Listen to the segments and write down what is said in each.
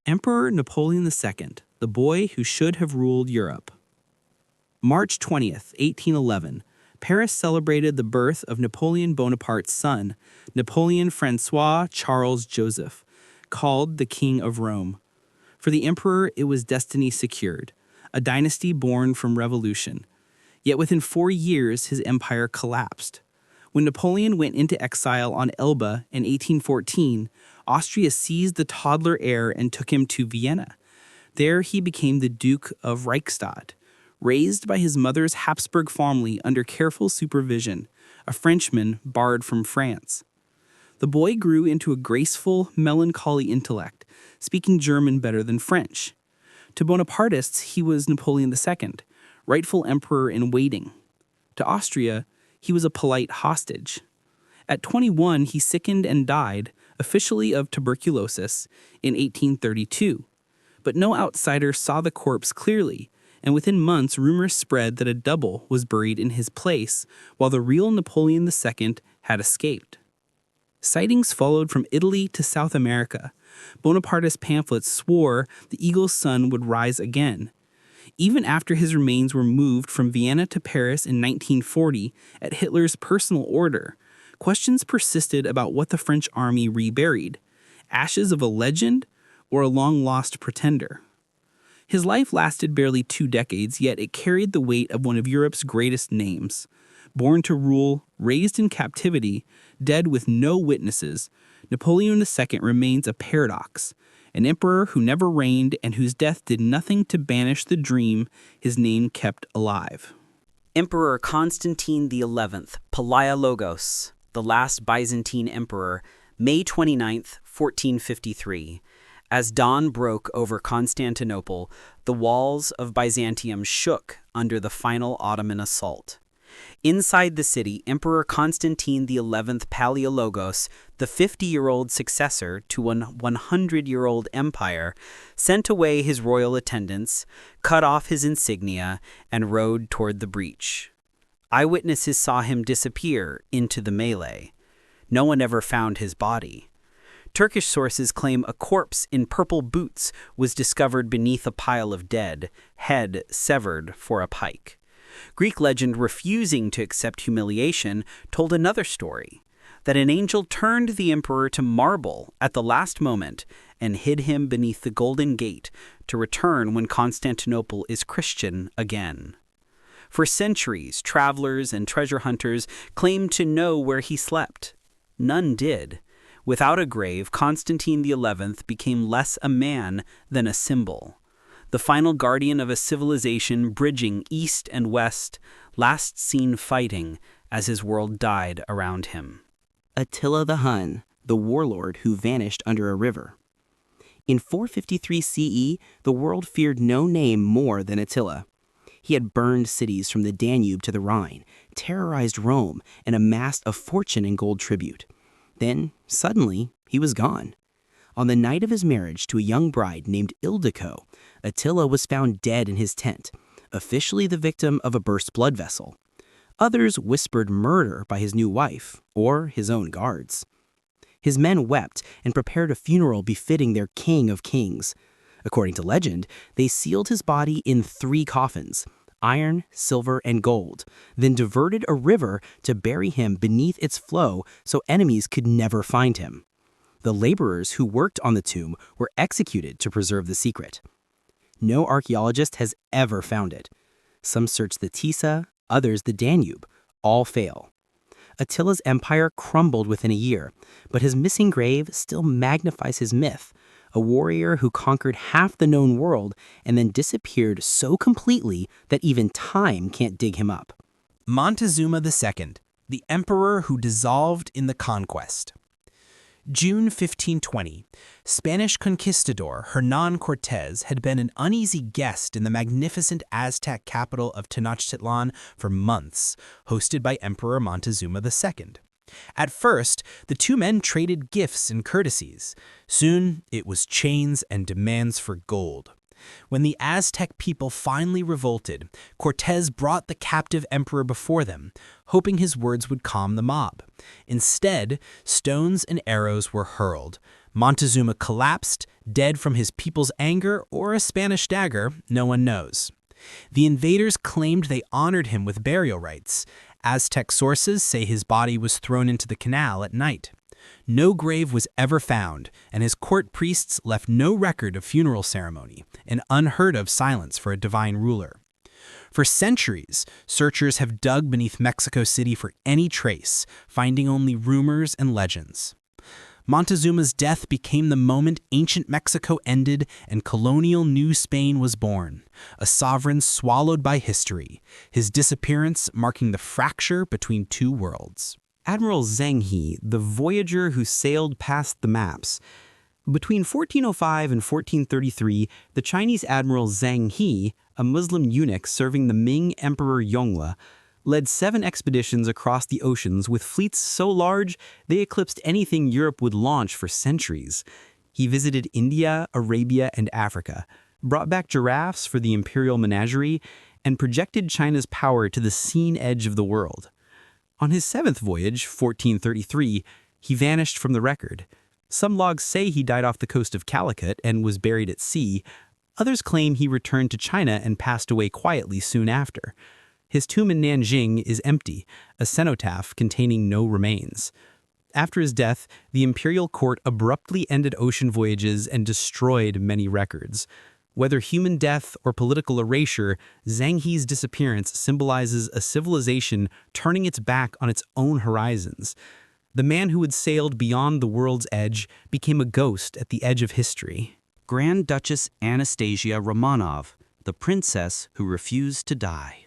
Emperor Napoleon II, the boy who should have ruled Europe. March 20th, 1811, Paris celebrated the birth of Napoleon Bonaparte's son, Napoleon Francois Charles Joseph, called the King of Rome. For the emperor, it was destiny secured, a dynasty born from revolution. Yet within 4 years, his empire collapsed. When Napoleon went into exile on Elba in 1814, Austria seized the toddler heir and took him to Vienna. There he became the Duke of Reichstadt, raised by his mother's Habsburg family under careful supervision, a Frenchman barred from France. The boy grew into a graceful, melancholy intellect, speaking German better than French. To Bonapartists, he was Napoleon II, rightful emperor in waiting. To Austria, he was a polite hostage. At 21, he sickened and died, officially of tuberculosis, in 1832. But no outsider saw the corpse clearly, and within months rumors spread that a double was buried in his place, while the real Napoleon II had escaped. Sightings followed from Italy to South America. Bonapartist pamphlets swore the eagle's son would rise again. Even after his remains were moved from Vienna to Paris in 1940 at Hitler's personal order, questions persisted about what the French army reburied: ashes of a legend or a long-lost pretender. His life lasted barely 2 decades, yet it carried the weight of one of Europe's greatest names. Born to rule, raised in captivity, dead with no witnesses, Napoleon II remains a paradox, an emperor who never reigned and whose death did nothing to banish the dream his name kept alive. Emperor Constantine XI, Palaiologos, the last Byzantine emperor, May 29, 1453. As dawn broke over Constantinople, the walls of Byzantium shook under the final Ottoman assault. Inside the city, Emperor Constantine XI Palaiologos, the 50-year-old successor to a 100-year-old empire, sent away his royal attendants, cut off his insignia, and rode toward the breach. Eyewitnesses saw him disappear into the melee. No one ever found his body. Turkish sources claim a corpse in purple boots was discovered beneath a pile of dead, head severed for a pike. Greek legend, refusing to accept humiliation, told another story, that an angel turned the emperor to marble at the last moment and hid him beneath the Golden Gate to return when Constantinople is Christian again. For centuries, travelers and treasure hunters claimed to know where he slept. None did. Without a grave, Constantine XI became less a man than a symbol. The final guardian of a civilization bridging east and west, last seen fighting as his world died around him. Attila the Hun, the warlord who vanished under a river. In 453 CE, the world feared no name more than Attila. He had burned cities from the Danube to the Rhine, terrorized Rome, and amassed a fortune in gold tribute. Then, suddenly, he was gone. On the night of his marriage to a young bride named Ildiko, Attila was found dead in his tent, officially the victim of a burst blood vessel. Others whispered murder by his new wife, or his own guards. His men wept and prepared a funeral befitting their king of kings. According to legend, they sealed his body in 3 coffins, iron, silver, and gold, then diverted a river to bury him beneath its flow so enemies could never find him. The laborers who worked on the tomb were executed to preserve the secret. No archaeologist has ever found it. Some search the Tisa, others the Danube. All fail. Attila's empire crumbled within a year, but his missing grave still magnifies his myth, a warrior who conquered half the known world and then disappeared so completely that even time can't dig him up. Montezuma II, the emperor who dissolved in the conquest. June 1520, Spanish conquistador Hernán Cortés had been an uneasy guest in the magnificent Aztec capital of Tenochtitlan for months, hosted by Emperor Montezuma II. At first, the two men traded gifts and courtesies. Soon, it was chains and demands for gold. When the Aztec people finally revolted, Cortés brought the captive emperor before them, hoping his words would calm the mob. Instead, stones and arrows were hurled. Montezuma collapsed, dead from his people's anger or a Spanish dagger, no one knows. The invaders claimed they honored him with burial rites. Aztec sources say his body was thrown into the canal at night. No grave was ever found, and his court priests left no record of funeral ceremony, an unheard-of silence for a divine ruler. For centuries, searchers have dug beneath Mexico City for any trace, finding only rumors and legends. Montezuma's death became the moment ancient Mexico ended and colonial New Spain was born, a sovereign swallowed by history, his disappearance marking the fracture between two worlds. Admiral Zheng He, the voyager who sailed past the maps. Between 1405 and 1433, the Chinese Admiral Zheng He, a Muslim eunuch serving the Ming Emperor Yongle, led 7 expeditions across the oceans with fleets so large they eclipsed anything Europe would launch for centuries. He visited India, Arabia, and Africa, brought back giraffes for the imperial menagerie, and projected China's power to the seen edge of the world. On his 7th voyage, 1433, he vanished from the record. Some logs say he died off the coast of Calicut and was buried at sea. Others claim he returned to China and passed away quietly soon after. His tomb in Nanjing is empty, a cenotaph containing no remains. After his death, the imperial court abruptly ended ocean voyages and destroyed many records. Whether human death or political erasure, Zheng He's disappearance symbolizes a civilization turning its back on its own horizons. The man who had sailed beyond the world's edge became a ghost at the edge of history. Grand Duchess Anastasia Romanov, the princess who refused to die.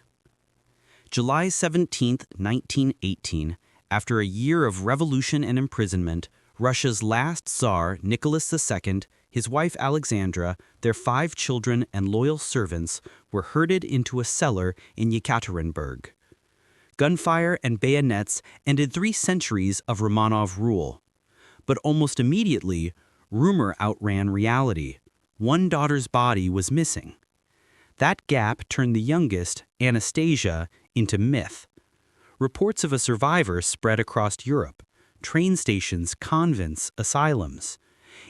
July 17, 1918, after a year of revolution and imprisonment, Russia's last Tsar, Nicholas II, his wife Alexandra, their 5 children and loyal servants were herded into a cellar in Yekaterinburg. Gunfire and bayonets ended 3 centuries of Romanov rule. But almost immediately, rumor outran reality. One daughter's body was missing. That gap turned the youngest, Anastasia, into myth. Reports of a survivor spread across Europe, train stations, convents, asylums.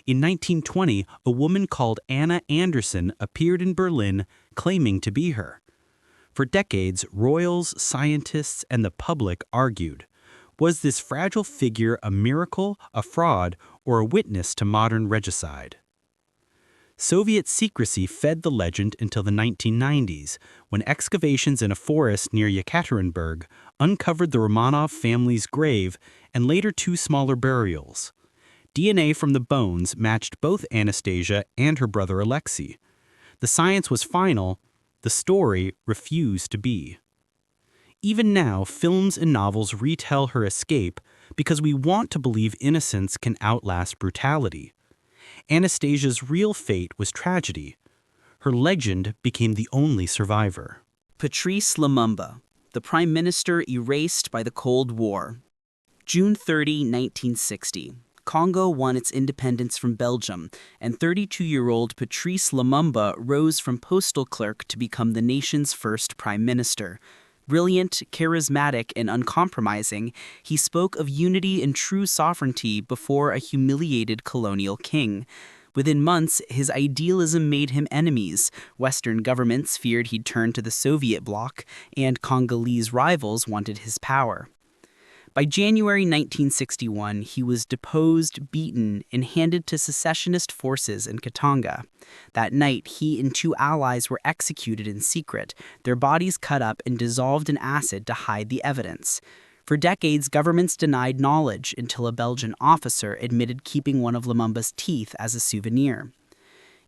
In 1920, a woman called Anna Anderson appeared in Berlin claiming to be her. For decades, royals, scientists, and the public argued. Was this fragile figure a miracle, a fraud, or a witness to modern regicide? Soviet secrecy fed the legend until the 1990s, when excavations in a forest near Yekaterinburg uncovered the Romanov family's grave and later 2 smaller burials. DNA from the bones matched both Anastasia and her brother Alexei. The science was final, the story refused to be. Even now, films and novels retell her escape because we want to believe innocence can outlast brutality. Anastasia's real fate was tragedy. Her legend became the only survivor. Patrice Lumumba, the Prime Minister erased by the Cold War. June 30, 1960. Congo won its independence from Belgium, and 32-year-old Patrice Lumumba rose from postal clerk to become the nation's first prime minister. Brilliant, charismatic, and uncompromising, he spoke of unity and true sovereignty before a humiliated colonial king. Within months, his idealism made him enemies. Western governments feared he'd turn to the Soviet bloc, and Congolese rivals wanted his power. By January 1961, he was deposed, beaten, and handed to secessionist forces in Katanga. That night, he and 2 allies were executed in secret, their bodies cut up and dissolved in acid to hide the evidence. For decades, governments denied knowledge until a Belgian officer admitted keeping one of Lumumba's teeth as a souvenir.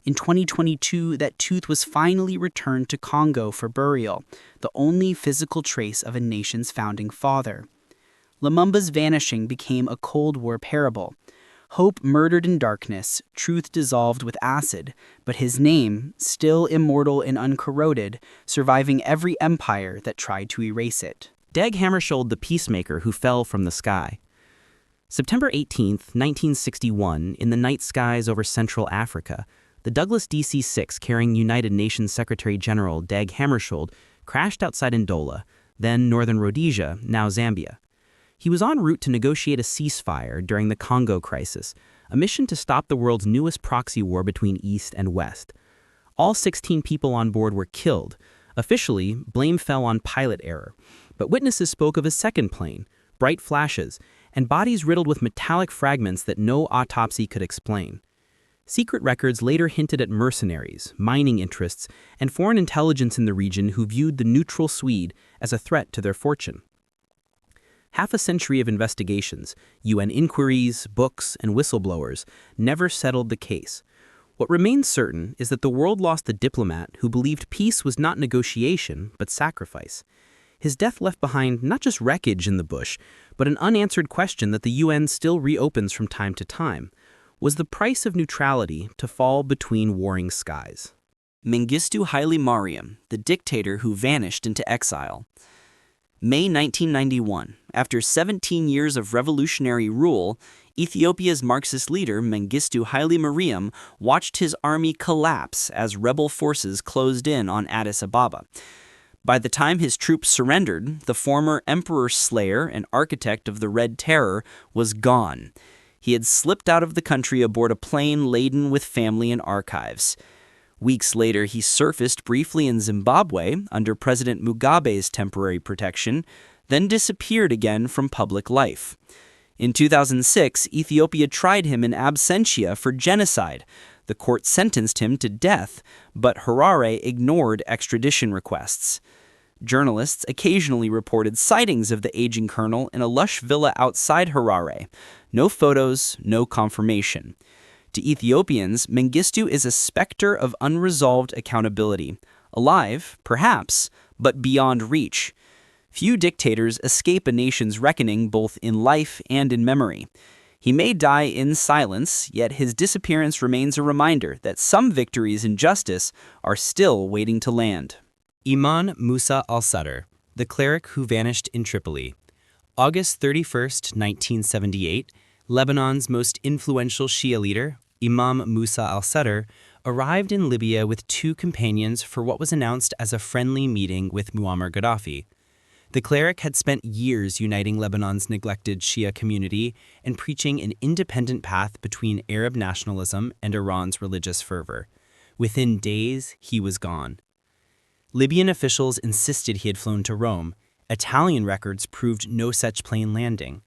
In 2022, that tooth was finally returned to Congo for burial, the only physical trace of a nation's founding father. Lumumba's vanishing became a Cold War parable. Hope murdered in darkness, truth dissolved with acid, but his name, still immortal and uncorroded, surviving every empire that tried to erase it. Dag Hammarskjold, the peacemaker who fell from the sky. September 18, 1961, in the night skies over Central Africa, the Douglas DC-6 carrying United Nations Secretary General Dag Hammarskjold crashed outside Ndola, then Northern Rhodesia, now Zambia. He was en route to negotiate a ceasefire during the Congo crisis, a mission to stop the world's newest proxy war between East and West. All 16 people on board were killed. Officially, blame fell on pilot error, but witnesses spoke of a second plane, bright flashes, and bodies riddled with metallic fragments that no autopsy could explain. Secret records later hinted at mercenaries, mining interests, and foreign intelligence in the region who viewed the neutral Swede as a threat to their fortune. Half a century of investigations, UN inquiries, books, and whistleblowers never settled the case. What remains certain is that the world lost a diplomat who believed peace was not negotiation, but sacrifice. His death left behind not just wreckage in the bush, but an unanswered question that the UN still reopens from time to time. Was the price of neutrality to fall between warring skies? Mengistu Haile Mariam, the dictator who vanished into exile. May 1991, after 17 years of revolutionary rule, Ethiopia's Marxist leader Mengistu Haile Mariam watched his army collapse as rebel forces closed in on Addis Ababa. By the time his troops surrendered, the former emperor slayer and architect of the Red Terror was gone. He had slipped out of the country aboard a plane laden with family and archives. Weeks later, he surfaced briefly in Zimbabwe under President Mugabe's temporary protection, then disappeared again from public life. In 2006, Ethiopia tried him in absentia for genocide. The court sentenced him to death, but Harare ignored extradition requests. Journalists occasionally reported sightings of the aging colonel in a lush villa outside Harare. No photos, no confirmation. To Ethiopians, Mengistu is a specter of unresolved accountability. Alive, perhaps, but beyond reach. Few dictators escape a nation's reckoning both in life and in memory. He may die in silence, yet his disappearance remains a reminder that some victories in justice are still waiting to land. Imam Musa al-Sadr, the cleric who vanished in Tripoli. August 31st, 1978, Lebanon's most influential Shia leader, Imam Musa al-Sadr, arrived in Libya with two companions for what was announced as a friendly meeting with Muammar Gaddafi. The cleric had spent years uniting Lebanon's neglected Shia community and preaching an independent path between Arab nationalism and Iran's religious fervor. Within days, he was gone. Libyan officials insisted he had flown to Rome. Italian records proved no such plane landing.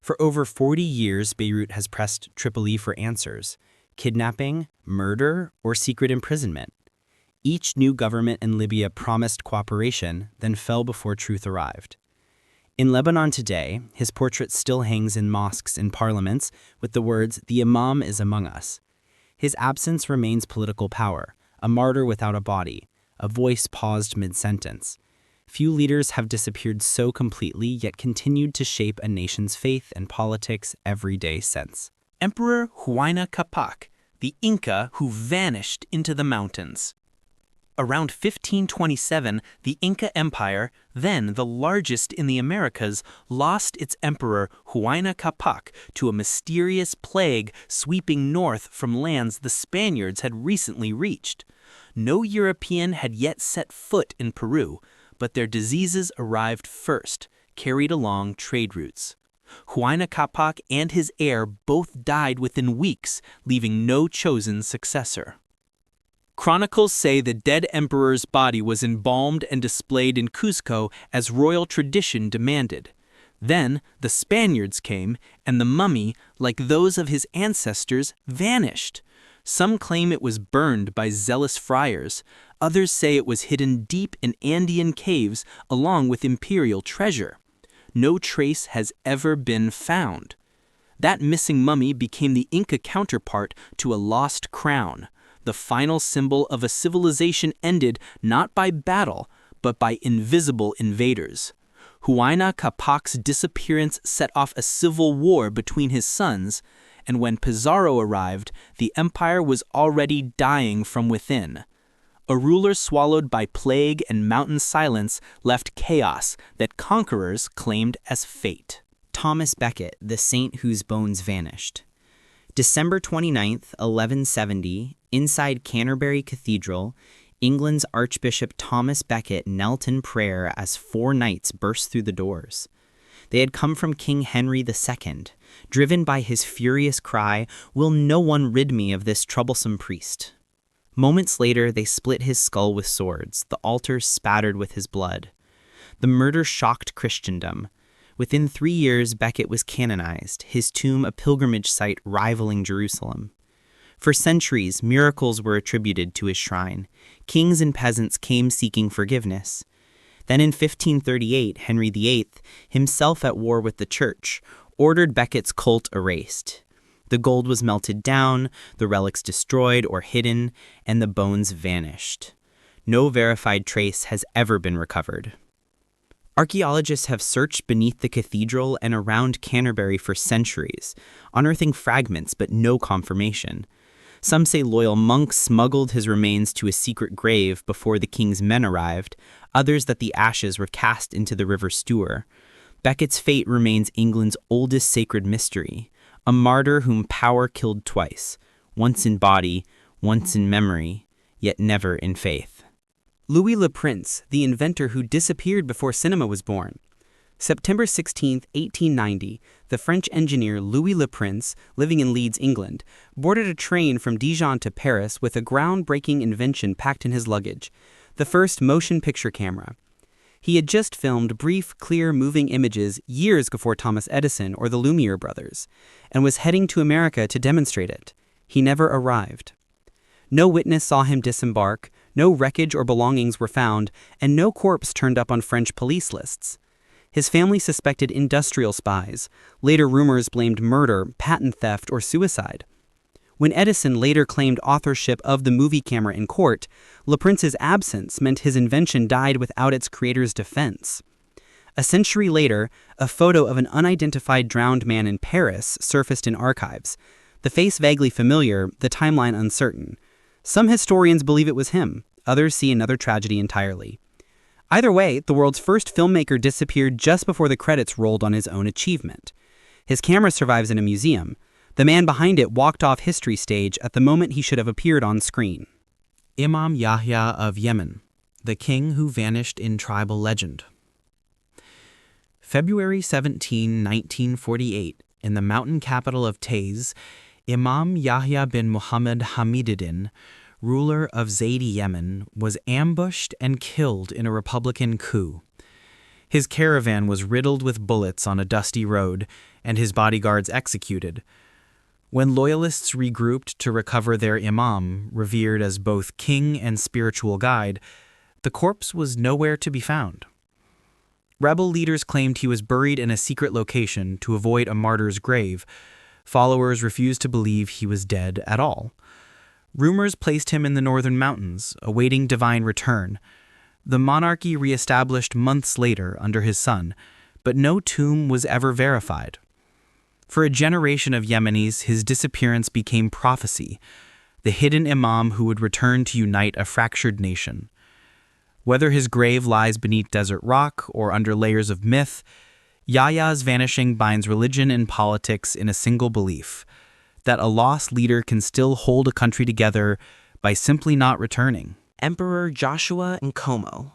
For over 40 years, Beirut has pressed Tripoli for answers: kidnapping, murder, or secret imprisonment. Each new government in Libya promised cooperation, then fell before truth arrived. In Lebanon today, his portrait still hangs in mosques and parliaments with the words, "The Imam is among us." His absence remains political power, a martyr without a body, a voice paused mid-sentence. Few leaders have disappeared so completely yet continued to shape a nation's faith and politics every day since. Emperor Huayna Capac, the Inca who vanished into the mountains. Around 1527, the Inca Empire, then the largest in the Americas, lost its emperor Huayna Capac to a mysterious plague sweeping north from lands the Spaniards had recently reached. No European had yet set foot in Peru, but their diseases arrived first, carried along trade routes. Huayna Capac and his heir both died within weeks, leaving no chosen successor. Chronicles say the dead emperor's body was embalmed and displayed in Cuzco as royal tradition demanded. Then the Spaniards came, and the mummy, like those of his ancestors, vanished. Some claim it was burned by zealous friars. Others say it was hidden deep in Andean caves along with imperial treasure. No trace has ever been found. That missing mummy became the Inca counterpart to a lost crown, the final symbol of a civilization ended not by battle, but by invisible invaders. Huayna Capac's disappearance set off a civil war between his sons, and when Pizarro arrived, the empire was already dying from within. A ruler swallowed by plague and mountain silence left chaos that conquerors claimed as fate. Thomas Becket, the saint whose bones vanished. December 29th, 1170, inside Canterbury Cathedral, England's Archbishop Thomas Becket knelt in prayer as 4 knights burst through the doors. They had come from King Henry II, driven by his furious cry, "Will no one rid me of this troublesome priest?" Moments later, they split his skull with swords, the altar spattered with his blood. The murder shocked Christendom. Within 3 years, Becket was canonized, his tomb a pilgrimage site rivaling Jerusalem. For centuries, miracles were attributed to his shrine. Kings and peasants came seeking forgiveness. Then in 1538, Henry VIII, himself at war with the church, ordered Becket's cult erased. The gold was melted down, the relics destroyed or hidden, and the bones vanished. No verified trace has ever been recovered. Archaeologists have searched beneath the cathedral and around Canterbury for centuries, unearthing fragments but no confirmation. Some say loyal monks smuggled his remains to a secret grave before the king's men arrived, others that the ashes were cast into the River Stour. Becket's fate remains England's oldest sacred mystery, a martyr whom power killed twice, once in body, once in memory, yet never in faith. Louis Le Prince, the inventor who disappeared before cinema was born. September 16, 1890, the French engineer Louis Le Prince, living in Leeds, England, boarded a train from Dijon to Paris with a groundbreaking invention packed in his luggage, the first motion picture camera. He had just filmed brief, clear, moving images years before Thomas Edison or the Lumiere brothers, and was heading to America to demonstrate it. He never arrived. No witness saw him disembark, no wreckage or belongings were found, and no corpse turned up on French police lists. His family suspected industrial spies. Later rumors blamed murder, patent theft, or suicide. When Edison later claimed authorship of the movie camera in court, Le Prince's absence meant his invention died without its creator's defense. A century later, a photo of an unidentified drowned man in Paris surfaced in archives. The face vaguely familiar, the timeline uncertain. Some historians believe it was him, others see another tragedy entirely. Either way, the world's first filmmaker disappeared just before the credits rolled on his own achievement. His camera survives in a museum. The man behind it walked off history stage at the moment he should have appeared on screen. Imam Yahya of Yemen, the king who vanished in tribal legend. February 17, 1948, in the mountain capital of Taiz, Imam Yahya bin Muhammad Hamiduddin, ruler of Zaidi, Yemen, was ambushed and killed in a Republican coup. His caravan was riddled with bullets on a dusty road, and his bodyguards executed. When loyalists regrouped to recover their imam, revered as both king and spiritual guide, the corpse was nowhere to be found. Rebel leaders claimed he was buried in a secret location to avoid a martyr's grave. Followers refused to believe he was dead at all. Rumors placed him in the northern mountains, awaiting divine return. The monarchy re-established months later under his son, but no tomb was ever verified. For a generation of Yemenis, his disappearance became prophecy, the hidden imam who would return to unite a fractured nation. Whether his grave lies beneath desert rock or under layers of myth, Yahya's vanishing binds religion and politics in a single belief, that a lost leader can still hold a country together by simply not returning. Emperor Joshua Nkomo,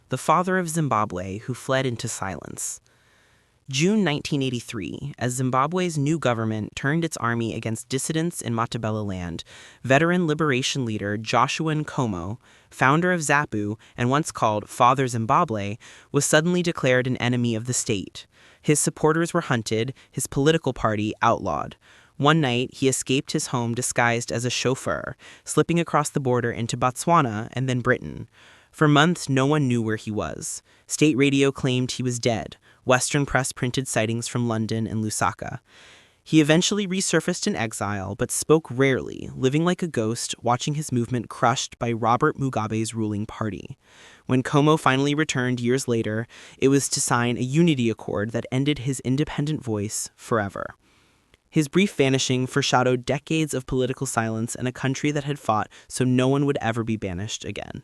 the father of Zimbabwe who fled into silence. June 1983, as Zimbabwe's new government turned its army against dissidents in Matabeleland, veteran liberation leader Joshua Nkomo, founder of ZAPU and once called Father Zimbabwe, was suddenly declared an enemy of the state. His supporters were hunted, his political party outlawed. One night, he escaped his home disguised as a chauffeur, slipping across the border into Botswana and then Britain. For months, no one knew where he was. State radio claimed he was dead. Western press printed sightings from London and Lusaka. He eventually resurfaced in exile, but spoke rarely, living like a ghost, watching his movement crushed by Robert Mugabe's ruling party. When Nkomo finally returned years later, it was to sign a unity accord that ended his independent voice forever. His brief vanishing foreshadowed decades of political silence and a country that had fought so no one would ever be banished again.